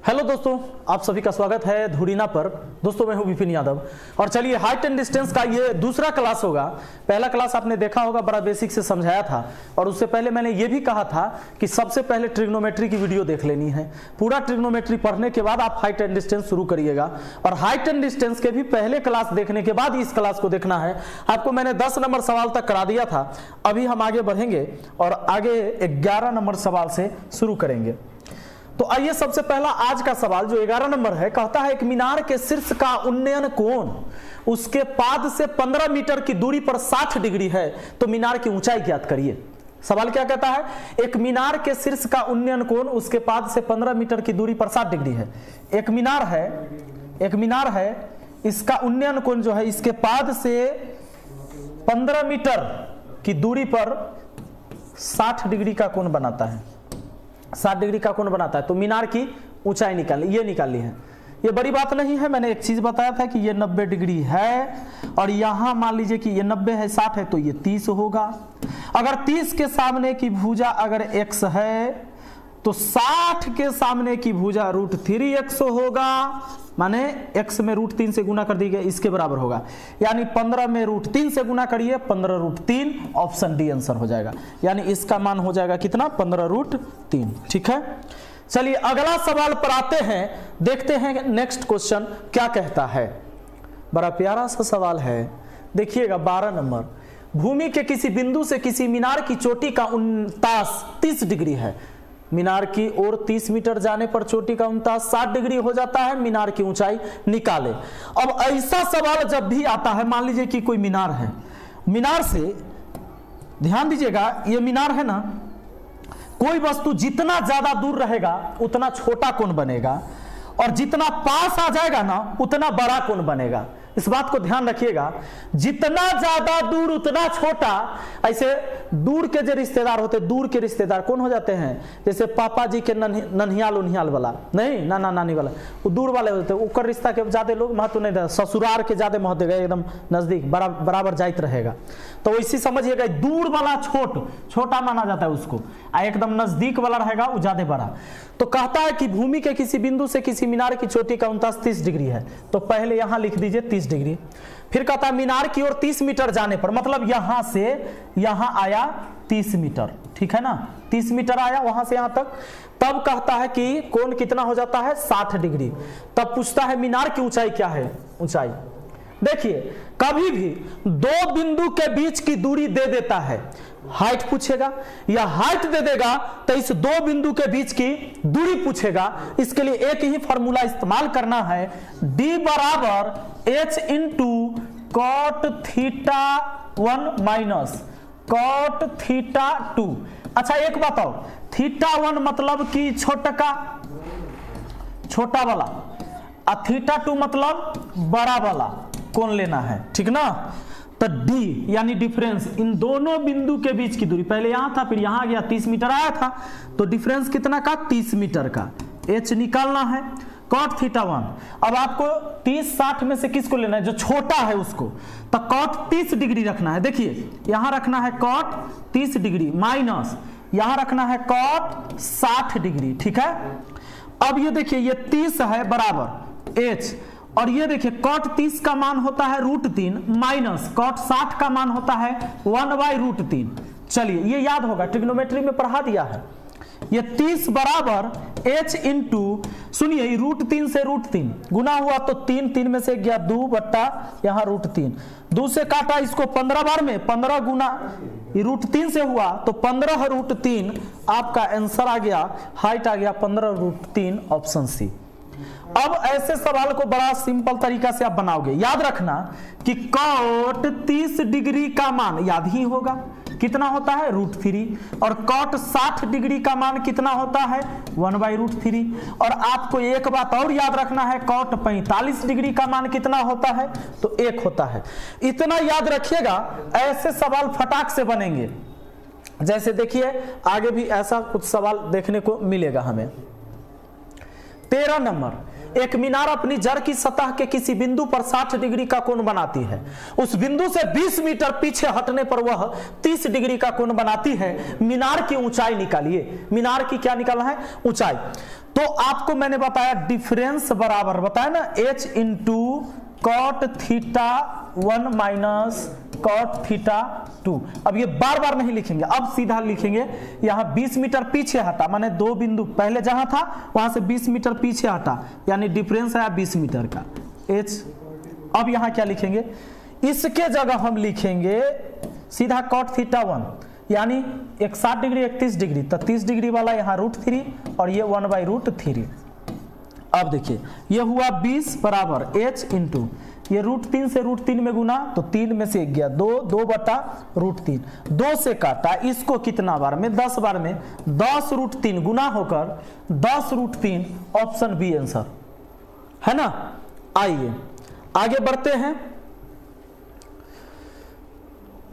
Hello दोस्तों, आप सभी का स्वागत है धुरीना पर। दोस्तों मैं हूं विपिन यादव और चलिए हाइट एंड डिस्टेंस का ये दूसरा क्लास होगा। पहला क्लास आपने देखा होगा, बड़ा बेसिक से समझाया था और उससे पहले मैंने ये भी कहा था कि सबसे पहले ट्रिग्नोमेट्री की वीडियो देख लेनी है। पूरा ट्रिग्नोमेट्री पढ़ने के बाद आप हाइट एंड डिस्टेंस शुरू करिएगा और हाइट एंड डिस्टेंस के भी पहले क्लास देखने के बाद इस क्लास को देखना है। आपको मैंने 10 नंबर सवाल तक करा दिया था। अभी हम आगे बढ़ेंगे और आगे 11 नंबर सवाल से शुरू करेंगे। तो आइए, सबसे पहला आज का सवाल जो 11 नंबर है, कहता है एक मीनार के शीर्ष का उन्नयन कोण उसके पाद से 15 मीटर की दूरी पर 60 डिग्री है, तो मीनार की ऊंचाई ज्ञात करिए। सवाल क्या कहता है? एक मीनार के शीर्ष का उन्नयन कोण उसके पाद से 15 मीटर की दूरी पर 60 डिग्री है। एक मीनार है, इसका उन्नयन कोण जो है इसके पाद से 15 मीटर की दूरी पर 60 डिग्री का कोण बनाता है। 60 डिग्री का कोण बनाता है, तो मीनार की ऊंचाई निकाली है। ये बड़ी बात नहीं है। मैंने एक चीज बताया था कि ये 90 डिग्री है और यहां मान लीजिए कि ये 90 है, 60 है, तो ये 30 होगा। अगर 30 के सामने की भुजा अगर x है तो 60 के सामने की भुजा √3x होगा, माने x में √3 से गुना कर दीजिए, इसके बराबर होगा। यानी 15 में √3 से गुना करिए, 15√3, ऑप्शन डी आंसर हो जाएगा। यानी इसका मान हो जाएगा कितना? 15√3। ठीक है, चलिए अगला सवाल पर आते हैं, देखते हैं नेक्स्ट क्वेश्चन क्या कहता है। बड़ा प्यारा सा सवाल है, देखिएगा 12 नंबर। भूमि के किसी बिंदु से किसी मीनार की चोटी का 30 डिग्री है। मीनार की ओर 30 मीटर जाने पर चोटी का 60 डिग्री हो जाता है। मीनार की ऊंचाई निकाले। अब ऐसा सवाल जब भी आता है, मान लीजिए कि कोई मीनार है, मीनार से ध्यान दीजिएगा, ये मीनार है ना, कोई वस्तु जितना ज्यादा दूर रहेगा उतना छोटा कोण बनेगा और जितना पास आ जाएगा ना उतना बड़ा कोण बनेगा। इस बात को ध्यान रखिएगा, जितना ज्यादा दूर उतना छोटा। ऐसे दूर के जो रिश्तेदार होते, दूर के रिश्तेदार कौन हो जाते हैं? जैसे पापा जी के ननिहाल उनिहाल वाला नहीं, नाना नानी वाला, वो दूर वाले होते हैं, उनका रिश्ता के ज्यादा लोग महत्व नहीं देते। ससुराल के ज्यादा महत्व देगा, एकदम नजदीक बराबर जाइत रहेगा। तो इसी समझिएगा, दूर वाला छोटा माना जाता है उसको, एकदम नजदीक वाला रहेगा वो ज्यादा बड़ा। तो कहता है कि भूमि के किसी बिंदु से किसी मीनार की चोटी का 30 डिग्री है, तो पहले यहां लिख दीजिए 30 डिग्री। फिर कहता है मीनार की ओर 30 मीटर जाने पर, मतलब यहां से यहां आया 30 मीटर, ठीक है ना, 30 मीटर आया वहां से यहां तक। तब कहता है कि कोण कितना हो जाता है? 60 डिग्री। तब पूछता है मीनार की ऊंचाई क्या है? ऊंचाई देखिए, कभी भी दो बिंदु के बीच की दूरी दे देता है, हाइट पूछेगा या हाइट दे देगा तो इस दो बिंदु के बीच की दूरी पूछेगा। इसके लिए एक ही फॉर्मूला इस्तेमाल करना है, d बराबर h into cot θ1 minus cot θ2। अच्छा एक बात और, θ1 मतलब कि छोटा वाला और θ2 मतलब बड़ा वाला कौन लेना है, ठीक ना। तो d यानी डिफरेंस इन दोनों बिंदु के बीच की दूरी, पहले यहां था फिर यहां गया, 30 मीटर आया था, तो डिफरेंस कितना का? 30 मीटर का। h निकालना है, cot θ1। अब आपको 30-60 में से किसको लेना है? जो छोटा है उसको। तो cot 30 डिग्री रखना है। देखिए यहां रखना है cot 30 डिग्री माइनस यहां रखना है cot 60 डिग्री, ठीक है। अब ये देखिए, ये 30 है बराबर h, और ये देखिए cot 30 का मान होता है √3 माइनस cot 60 का मान होता है 1/√3। चलिए ये याद होगा, ट्रिग्नोमेट्री में पढ़ा दिया है। ये 30 बराबर h इंटू, सुनिए √3 से √3 गुना हुआ तो 3 में से गया 2 बट्टा यहाँ √3, 2 से काटा इसको 15 बार में, 15 गुना √3 से हुआ तो 15√3 आपका आंसर आ गया, हाइट आ गया 15√3, ऑप्शन सी। अब ऐसे सवाल को बड़ा सिंपल तरीका से आप बनाओगे। याद रखना कि cot 30 डिग्री का मान याद ही होगा, कितना होता है? √3, और cot 60 डिग्री का मान कितना होता है? 1/√3। और आपको एक बात और याद रखना है, cot 45 डिग्री का मान कितना होता है? तो 1 होता है। इतना याद रखिएगा, ऐसे सवाल फटाक से बनेंगे। जैसे देखिए आगे भी ऐसा कुछ सवाल देखने को मिलेगा हमें। 13 नंबर, एक मीनार अपनी जड़ की सतह के किसी बिंदु पर 60 डिग्री का कोण बनाती है। उस बिंदु से 20 मीटर पीछे हटने पर वह 30 डिग्री का कोण बनाती है। मीनार की ऊंचाई निकालिए। मीनार की क्या निकालना है? ऊंचाई। तो आपको मैंने बताया डिफरेंस बराबर बताया ना h into cot theta 1 minus cot theta 2। अब ये बार बार नहीं लिखेंगे, अब सीधा लिखेंगे। यहां 20 मीटर पीछे हटा, माने दो बिंदु पहले जहां था वहां से 20 मीटर पीछे हटा, यानी डिफरेंस आया 20 मीटर का h। अब यहां क्या लिखेंगे? इसके जगह हम लिखेंगे सीधा कॉट थीटा 1, यानी एक 60 डिग्री एक 30 डिग्री, तो 30 डिग्री वाला यहाँ √3 और ये 1/√3। अब देखिए ये हुआ 20 बराबर h इंटू ये √3 से √3 में गुना, तो 3 में से 1 गया 2, 2/√3, 2 से काटा, इसको कितना बार में? 10 बार में 10√3 गुना होकर 10√3, ऑप्शन बी आंसर है ना। आइए आगे बढ़ते हैं।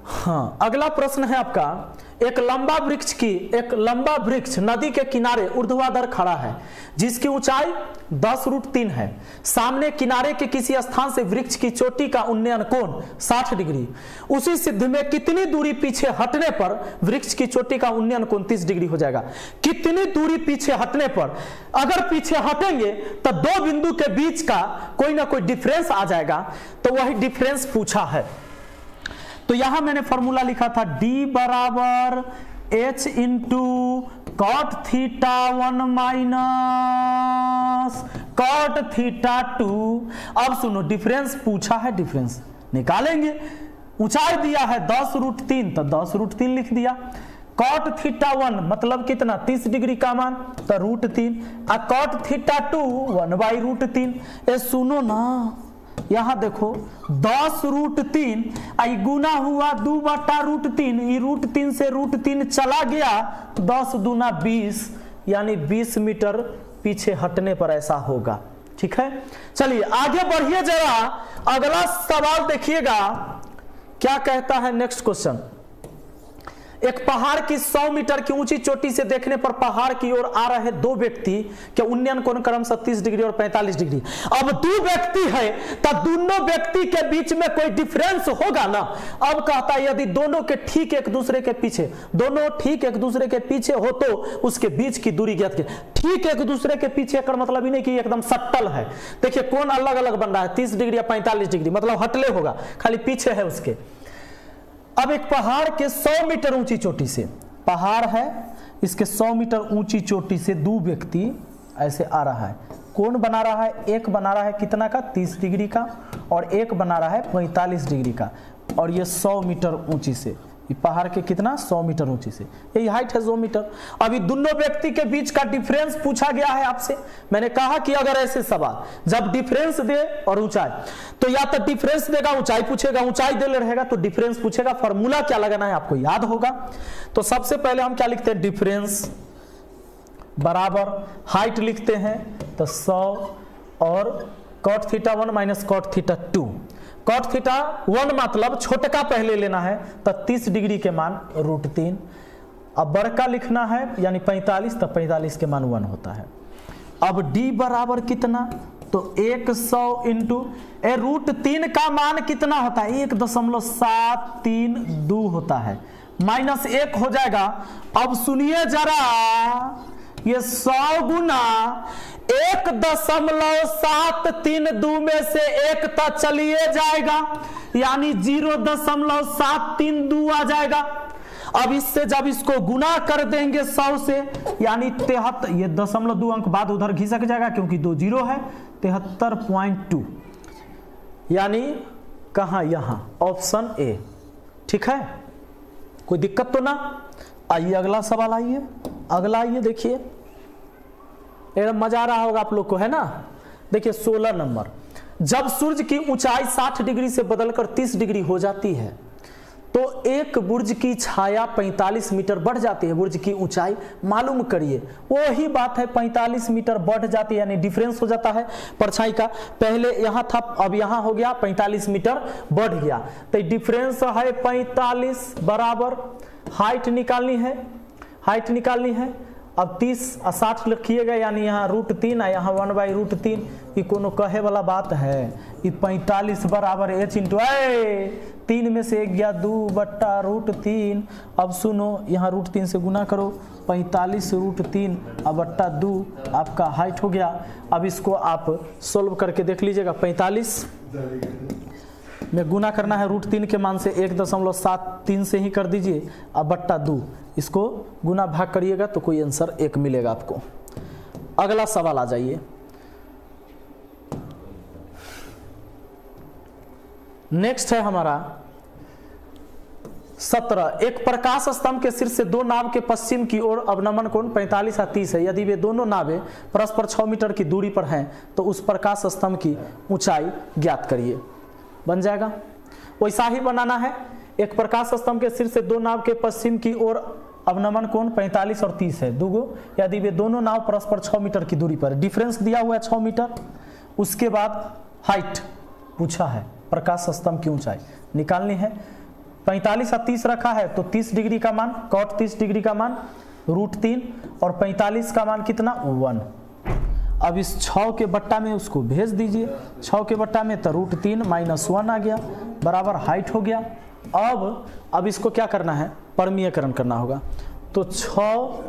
हाँ, अगला प्रश्न है आपका, एक लंबा वृक्ष नदी के किनारे ऊर्ध्वाधर खड़ा है जिसकी ऊंचाई 10√3 है। सामने किनारे के किसी स्थान से वृक्ष की चोटी का उन्नयन कोण 60 डिग्री। उसी सिद्ध में कितनी दूरी पीछे हटने पर वृक्ष की चोटी का उन्नयन कोण 30 डिग्री हो जाएगा? कितनी दूरी पीछे हटने पर? अगर पीछे हटेंगे तो दो बिंदु के बीच का कोई ना कोई डिफरेंस आ जाएगा, तो वही डिफरेंस पूछा है। तो यहां मैंने फॉर्मूला लिखा था d बराबर h into cot theta 1 minus cot theta 2। अब सुनो, डिफरेंस पूछा है, डिफरेंस निकालेंगे। ऊंचाई दिया है 10√3, तो 10√3 लिख दिया। कॉट थीटा 1 मतलब कितना? 30 डिग्री का मान, तो √3, और कॉट थीटा 2 1/√3। ये सुनो ना, यहां देखो 10√3 आई गुना हुआ 2/√3, ये √3 से √3 चला गया, 10 दूना 20, यानी 20 मीटर पीछे हटने पर ऐसा होगा। ठीक है, चलिए आगे बढ़िए जरा। अगला सवाल देखिएगा क्या कहता है। नेक्स्ट क्वेश्चन, एक पहाड़ की 100 मीटर की ऊंची चोटी से देखने पर पहाड़ की ओर आ रहे दो व्यक्ति के उन्नयन कोण क्रमशः 30 डिग्री और 45 डिग्री। अब दो व्यक्ति है तो दोनों व्यक्ति के बीच में कोई डिफरेंस होगा ना। अब कहता है यदि दोनों के ठीक एक दूसरे के पीछे, दोनों ठीक एक दूसरे के पीछे हो तो उसके बीच की दूरी ज्ञात कीजिए। ठीक एक दूसरे के पीछे का मतलब ही नहीं कि एकदम सट्टल है। देखिए कोण अलग अलग बन रहा है, 30 डिग्री या 45 डिग्री, मतलब हटले होगा, खाली पीछे है उसके। अब एक पहाड़ के 100 मीटर ऊंची चोटी से, पहाड़ है इसके 100 मीटर ऊंची चोटी से दो व्यक्ति ऐसे आ रहा है। कोण बना रहा है, एक बना रहा है कितना का? 30 डिग्री का, और एक बना रहा है 45 डिग्री का, और ये 100 मीटर ऊंची से, ये पहाड़ के कितना? 100 मीटर ऊंची से, यही हाइट है 100 मीटर। अभी दोनों व्यक्ति के बीच का डिफरेंस पूछा गया है आपसे। मैंने कहा कि अगर ऐसे सवाल जब डिफरेंस दे और ऊंचाई, तो या तो डिफरेंस देगा ऊंचाई पूछेगा, ऊंचाई दे रहेगा तो डिफरेंस पूछेगा। फॉर्मूला क्या लगाना है आपको याद होगा। तो सबसे पहले हम क्या लिखते हैं? डिफरेंस बराबर हाइट लिखते हैं, तो 100 और cot theta 1 minus cot theta 2। Cot theta 1 मतलब छोटका पहले लेना है, तो 30 डिग्री के मान √3। अब बड़का लिखना है यानी 45, तो 45 के मान 1 होता है। अब d बराबर कितना? तो 100 इंटू √3 का मान कितना होता है? 1.732 होता है, माइनस 1 हो जाएगा। अब सुनिए जरा, ये 100 गुना 1.732 में से 1 तो चलिए जाएगा, यानी 0.732 आ जाएगा। अब इससे जब इसको गुना कर देंगे 100 से, यानी 73, ये 0.2 अंक बाद उधर घिसक जाएगा क्योंकि 2 0 है, 73.2, यानी कहां? यहां, ऑप्शन ए। ठीक है, कोई दिक्कत तो ना। आइए अगला सवाल, आइए अगला, आइए देखिए, एकदम मजा आ रहा होगा आप लोग को, है ना। देखिए 16 नंबर, जब सूर्य की ऊंचाई 60 डिग्री से बदलकर 30 डिग्री हो जाती है तो एक बुर्ज की छाया 45 मीटर बढ़ जाती है। बुर्ज की ऊंचाई मालूम करिए। वही बात है, 45 मीटर बढ़ जाती है, यानी डिफरेंस हो जाता है परछाई का। पहले यहां था, अब यहां हो गया 45 मीटर बढ़ गया, तो डिफरेंस है 45 बराबर हाइट निकालनी है, हाइट निकालनी है अब 30 और 60 लिखिएगा, यानी यहाँ √3 है, यहाँ 1/√3। ये कोनो कहे वाला बात है? ये 45 बराबर h इंटू 3 में से 1 गया 2/√3। अब सुनो, यहाँ √3 से गुना करो, 45 √3 अब बट्टा 2 आपका हाइट हो गया। अब इसको आप सोल्व करके देख लीजिएगा। 45 में गुना करना है √3 के मान से 1.73 से ही कर दीजिए, अब बट्टा 2 इसको गुना भाग करिएगा तो कोई आंसर 1 मिलेगा आपको। अगला सवाल आ जाइए। नेक्स्ट है हमारा 17। एक प्रकाश स्तंभ के शीर्ष से 2 नाव के पश्चिम की ओर अवनमन कोण 45 और 30 है। यदि वे दोनों नावें परस्पर 6 मीटर की दूरी पर हैं तो उस प्रकाश स्तंभ की ऊंचाई ज्ञात करिए। बन जाएगा। वैसा ही बनाना है। एक प्रकाश स्तंभ के शीर्ष से 2 नाव के पश्चिम की ओर अवनमन कोण 45 और 30 है, दूगो। यदि वे दोनों नाव परस्पर 6 मीटर की दूरी पर है, डिफरेंस दिया हुआ है 6 मीटर। उसके बाद हाइट पूछा है, प्रकाश स्तंभ की ऊंचाई निकालनी है। 45 और 30 रखा है तो 30 डिग्री का मान, cot 30 डिग्री का मान √3 और 45 का मान कितना 1। अब इस 6 के बट्टा में उसको भेज दीजिए। 6 के बट्टा में तो √3 - 1 आ गया, बराबर हाइट हो गया। अब इसको क्या करना है, परमीयकरण करना होगा। तो 6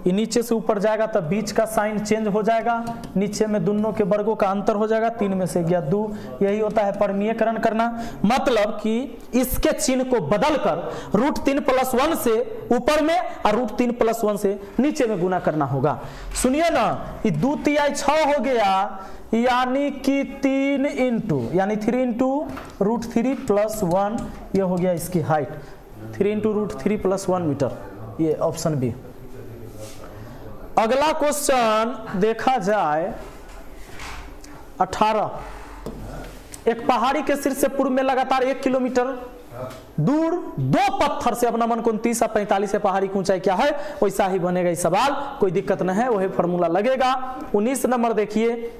ये नीचे से ऊपर जाएगा तब बीच का साइन चेंज हो जाएगा, नीचे में दोनों के वर्गों का अंतर हो जाएगा, 3 में से गया 2। यही होता है परमीयकरण करना। मतलब कि इसके चिन्ह को बदलकर √3 + 1 से ऊपर में और √3 + 1 से नीचे में गुना करना होगा। सुनिए ना, ये 2 तिहाई 6 हो गया, यानी कि 3 × √3 + 1, ये हो गया इसकी हाइट। 3 × √3 + 1 मीटर, ये ऑप्शन बी। अगला क्वेश्चन देखा जाए 18। एक पहाड़ी के शीर्ष से पूर्व में लगातार 1 किलोमीटर दूर 2 पत्थर से अवनमन कोण 30 और 45 है। पहाड़ी की ऊंचाई क्या है? वैसा ही बनेगा ये सवाल, कोई दिक्कत नहीं है, वही फॉर्मूला लगेगा। 19 नंबर देखिए।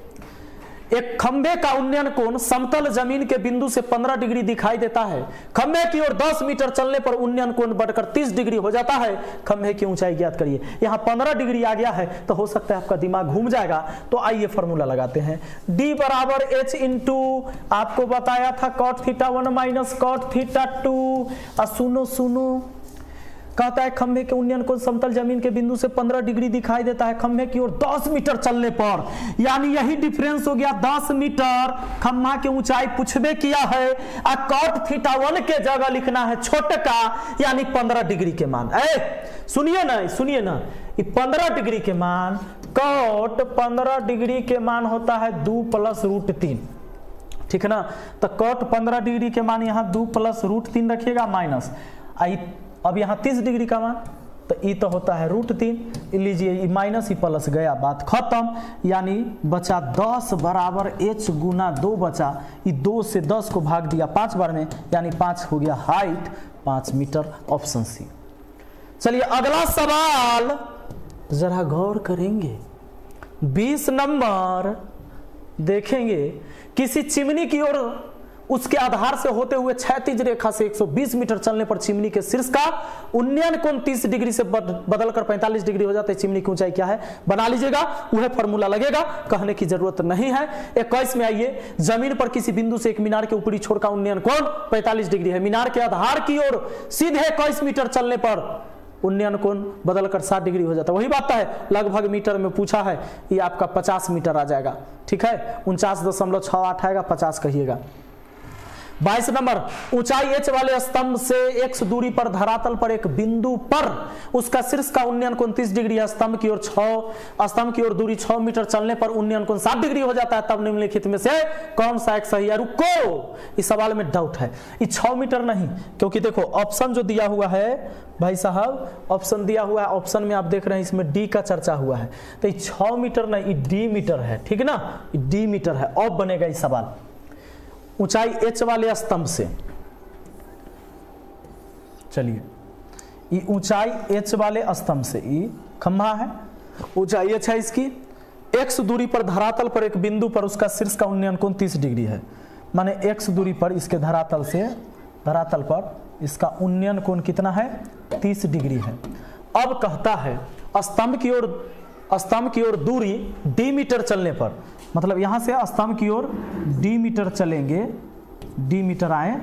एक खंभे का उन्नयन कोण समतल जमीन के बिंदु से 15 डिग्री दिखाई देता है। खंभे की ओर 10 मीटर चलने पर उन्नयन कोण बढ़कर 30 डिग्री हो जाता है। खंभे की ऊंचाई ज्ञात करिए। यहाँ 15 डिग्री आ गया है तो हो सकता है आपका दिमाग घूम जाएगा, तो आइए फॉर्मूला लगाते हैं। D बराबर H इंटू आपको बताया था cot θ1 - cot θ2। सुनो कहता है खंभे के उन्नयन कोण समतल जमीन के बिंदु से 15 डिग्री दिखाई देता है। खंभे की ओर 10 मीटर चलने पर, यानी यही डिफरेंस हो गया 10 मीटर। खंभा की ऊंचाई पूछबे किया है और cot θ1 के जगह लिखना है छोटका, यानी 15 डिग्री के मान। सुनिए ना, ये 15 डिग्री के मान, cot 15 डिग्री के मान होता है 2 + √3, ठीक है ना। तो cot 15 डिग्री के मान यहाँ 2 + √3 रखिएगा माइनस। अब यहाँ 30 डिग्री का मान, तो ये तो होता है √3। लीजिए ये माइनस ही प्लस गया, बात खत्म। यानी बचा 10 बराबर h गुना 2 बचा। ये 2 से 10 को भाग दिया 5 बार में, यानी 5 हो गया हाइट 5 मीटर, ऑप्शन सी। चलिए अगला सवाल जरा गौर करेंगे। 20 नंबर देखेंगे। किसी चिमनी की ओर उसके आधार से होते हुए क्षैतिज रेखा से 120 मीटर चलने पर चिमनी के शीर्ष का उन्नयन कोण 30 डिग्री से बदलकर 45 डिग्री हो जाता है। चिमनी की ऊंचाई क्या है? बना लीजिएगा, वह फॉर्मूला लगेगा, कहने की जरूरत नहीं है। 21 में आइए। जमीन पर किसी बिंदु से एक मीनार के ऊपरी छोर का उन्नयन कोण 45 डिग्री है। मीनार के आधार की ओर सीधे 21 मीटर चलने पर उन्नयन कोण बदलकर 60 डिग्री हो जाता है। वही बात है, लगभग मीटर में पूछा है, ये आपका 50 मीटर आ जाएगा, ठीक है। 49.68 आएगा, 50 कहिएगा। 22 नंबर। ऊंचाई h वाले स्तंभ से x दूरी पर धरातल पर एक बिंदु पर उसका शीर्ष का उन्नयन कोण 30 डिग्री है। स्तंभ की ओर दूरी 6 मीटर चलने पर उन्नयन कोण 60 डिग्री हो जाता है। तब निम्नलिखित में से कौन सा एक सही है? रुको, इस सवाल में डाउट है। ये 6 मीटर नहीं, क्योंकि देखो ऑप्शन जो दिया हुआ है भाई साहब, ऑप्शन दिया हुआ है, ऑप्शन में आप देख रहे हैं इसमें D का चर्चा हुआ है, तो ये 6 मीटर नहीं, ये D मीटर है, ठीक है ना। ये D मीटर है। अब बनेगा ये सवाल। ऊंचाई h वाले स्तंभ से, चलिए ये ऊंचाई h वाले स्तंभ से, ये खंभा है, ऊंचाई h है इसकी, x दूरी पर धरातल पर एक बिंदु पर उसका शीर्ष का उन्नयन कोण 30 डिग्री है। माने x दूरी पर इसके धरातल पर इसका उन्नयन कोण कितना है? 30 डिग्री है। अब कहता है स्तंभ की ओर दूरी d मीटर चलने पर, मतलब यहां से स्तंभ की ओर d मीटर चलेंगे, d मीटर आए,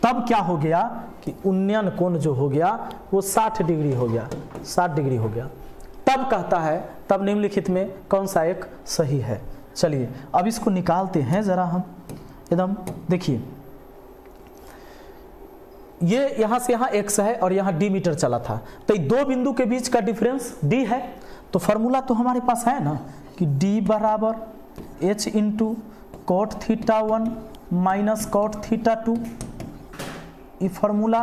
तब क्या हो गया कि उन्नयन कोण जो हो गया वो 60 डिग्री हो गया, 60 डिग्री हो गया। तब कहता है, तब निम्नलिखित में कौन सा एक सही है। चलिए अब इसको निकालते हैं जरा हम एकदम। देखिए ये यहां से यहां x है और यहां d मीटर चला था, तो दो बिंदु के बीच का डिफरेंस d है। तो फॉर्मूला तो हमारे पास है ना कि d बराबर h into cot theta 1 minus cot theta 2, ये फॉर्मूला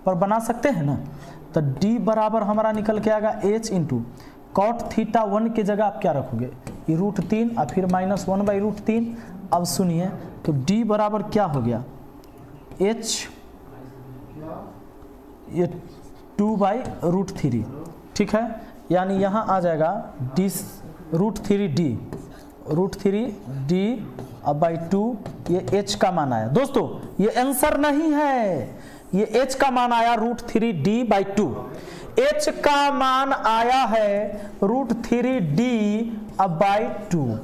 पर बना सकते हैं ना। तो d बराबर हमारा निकल के आएगा h इंटू कॉट थीटा 1 की जगह आप क्या रखोगे, ये √3 और फिर माइनस 1/√3। अब सुनिए तो d बराबर क्या हो गया, h ये 2/√3, ठीक है, यानी यहाँ आ जाएगा d √3d अब बाई 2, ये h का मान आया। दोस्तों ये आंसर नहीं है, ये h का मान आया √3d/2, h का मान आया है √3d/2।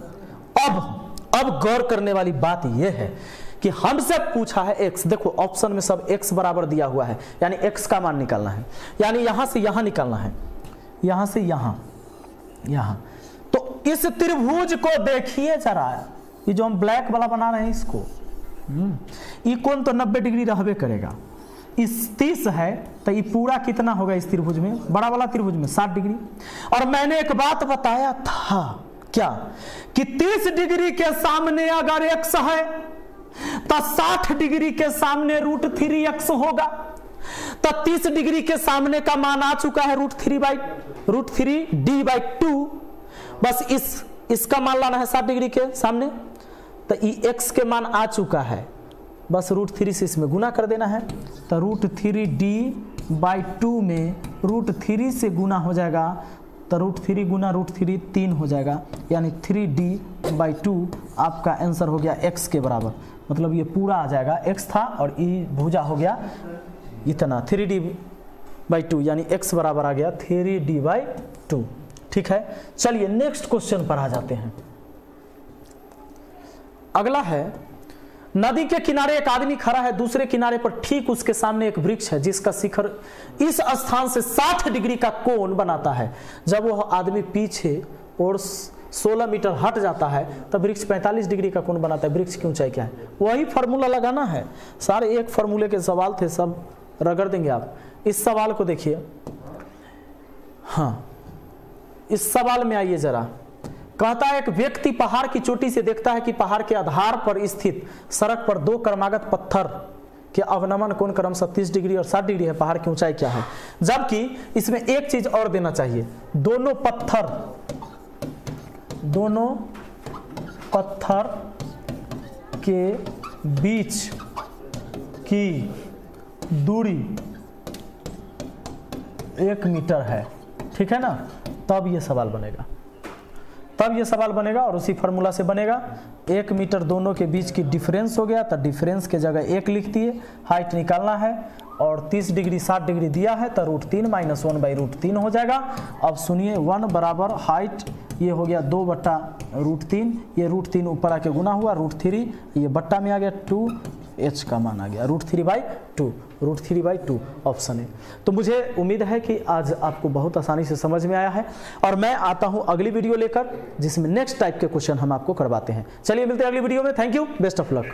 अब गौर करने वाली बात यह है कि हमसे पूछा है x, देखो ऑप्शन में सब x बराबर दिया हुआ है, यानी x का मान निकालना है, यानी यहां से यहां निकालना है, यहां से यहां, तो इस त्रिभुज को देखिए जरा, ये जो हम ब्लैक वाला बना रहे हैं इसको, ये कोण तो 90 डिग्री रहबे करेगा, इस 30 है तो ये पूरा कितना होगा इस त्रिभुज में, बड़ा वाला त्रिभुज में 60 डिग्री। और मैंने एक बात बताया था क्या कि 30 डिग्री के सामने अगर x है तो 60 डिग्री के सामने √3x होगा। तो 30 डिग्री के सामने का मान आ चुका है √3d/2, बस इसका मान लाना है 60 डिग्री के सामने, तो x के मान आ चुका है, बस √3 से इसमें गुना कर देना है। तो √3d/2 में √3 से गुना हो जाएगा, तो √3 गुना √3 3 हो जाएगा, यानी 3d/2 आपका आंसर हो गया x के बराबर। मतलब ये पूरा आ जाएगा, x था और ये भुजा हो गया इतना 3d/2, यानी x बराबर आ गया 3d/2। ठीक है, चलिए नेक्स्ट क्वेश्चन पर आ जाते हैं। अगला है, नदी के किनारे एक आदमी खड़ा है, दूसरे किनारे पर ठीक उसके सामने एक वृक्ष है जिसका शिखर इस स्थान से 60 डिग्री का कोण बनाता है। जब वह आदमी पीछे और 16 मीटर हट जाता है तब वृक्ष 45 डिग्री का कोण बनाता है। वृक्ष की ऊंचाई क्या है, वही फॉर्मूला लगाना है। सारे एक फॉर्मूले के सवाल थे, सब रगड़ देंगे आप। इस सवाल को देखिए, हाँ इस सवाल में आइए जरा। कहता है एक व्यक्ति पहाड़ की चोटी से देखता है कि पहाड़ के आधार पर स्थित सड़क पर दो क्रमागत पत्थर के अवनमन कोण क्रमशः 30 डिग्री और 60 डिग्री है। पहाड़ की ऊंचाई क्या है, जबकि इसमें एक चीज और देना चाहिए, दोनों पत्थर के बीच की दूरी 1 मीटर है। ठीक है ना, तब ये सवाल बनेगा, और उसी फार्मूला से बनेगा। 1 मीटर दोनों के बीच की डिफरेंस हो गया, तो डिफरेंस के जगह 1 लिख दिए। हाइट निकालना है और 30 डिग्री 60 डिग्री दिया है, तो √3 माइनस 1/√3 हो जाएगा। अब सुनिए, 1 बराबर हाइट ये हो गया 2/√3, ये √3 ऊपर आके गुना हुआ, √3 ये बट्टा में आ गया, 2h का मान आ गया √3/2 ऑप्शन है। तो मुझे उम्मीद है कि आज आपको बहुत आसानी से समझ में आया है, और मैं आता हूं अगली वीडियो लेकर जिसमें नेक्स्ट टाइप के क्वेश्चन हम आपको करवाते हैं। चलिए मिलते हैं अगली वीडियो में। Thank you, best of luck.